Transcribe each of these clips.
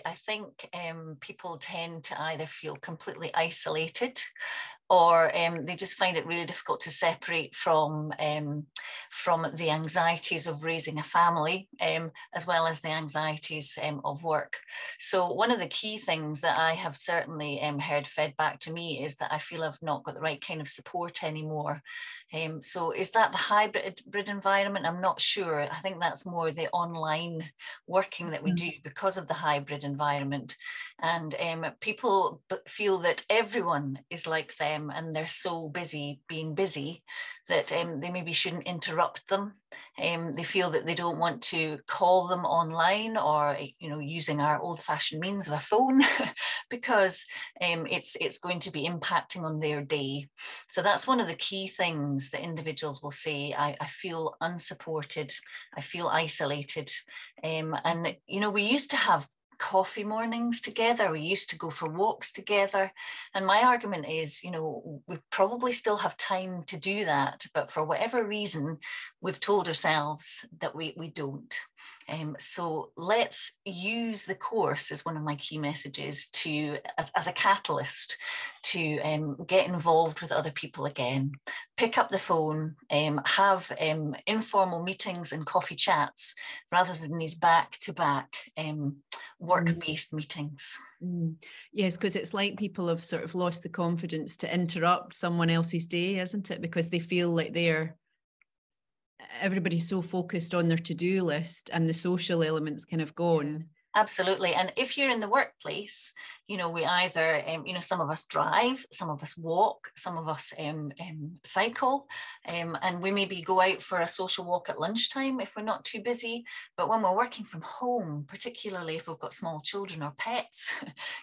I think people tend to either feel completely isolated, or they just find it really difficult to separate from the anxieties of raising a family, as well as the anxieties of work. So one of the key things that I have certainly heard fed back to me is that I feel I've not got the right kind of support anymore. So is that the hybrid environment? I'm not sure. I think that's more the online working that we do because of the hybrid environment. And people feel that everyone is like them and they're so busy being busy that they maybe shouldn't interrupt them. They feel that they don't want to call them online, or using our old-fashioned means of a phone because it's going to be impacting on their day. So that's one of the key things that individuals will say. I feel unsupported, I feel isolated. And we used to have coffee mornings together, we used to go for walks together, and my argument is, we probably still have time to do that, but for whatever reason we've told ourselves that we don't. So let's use the course as one of my key messages to as a catalyst to get involved with other people again. Pick up the phone, have informal meetings and coffee chats rather than these back-to-back work-based meetings. Yes, because it's like people have sort of lost the confidence to interrupt someone else's day, isn't it? Because they feel like everybody's so focused on their to-do list and the social elements kind of gone. Yeah. Absolutely. And if you're in the workplace, we either, some of us drive, some of us walk, some of us cycle, and we maybe go out for a social walk at lunchtime if we're not too busy. But when we're working from home, particularly if we've got small children or pets,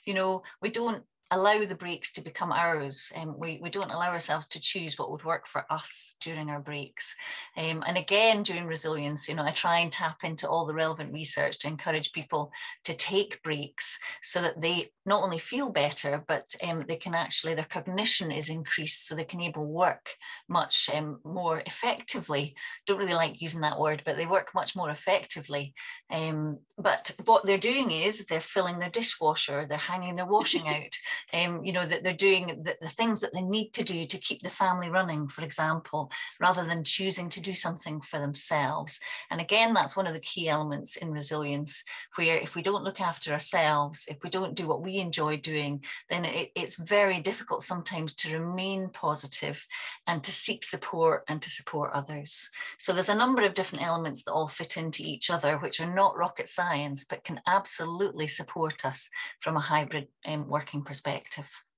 we don't allow the breaks to become ours. We don't allow ourselves to choose what would work for us during our breaks. And again, during resilience, I try and tap into all the relevant research to encourage people to take breaks so that they not only feel better, but they can actually, their cognition is increased so they can able work much more effectively. Don't really like using that word, but they work much more effectively. But what they're doing is they're filling their dishwasher, they're hanging their washing out. That they're doing the things that they need to do to keep the family running, for example, rather than choosing to do something for themselves. And again, that's one of the key elements in resilience, where if we don't look after ourselves, if we don't do what we enjoy doing, then it's very difficult sometimes to remain positive and to seek support and to support others. So there's a number of different elements that all fit into each other, which are not rocket science, but can absolutely support us from a hybrid working perspective.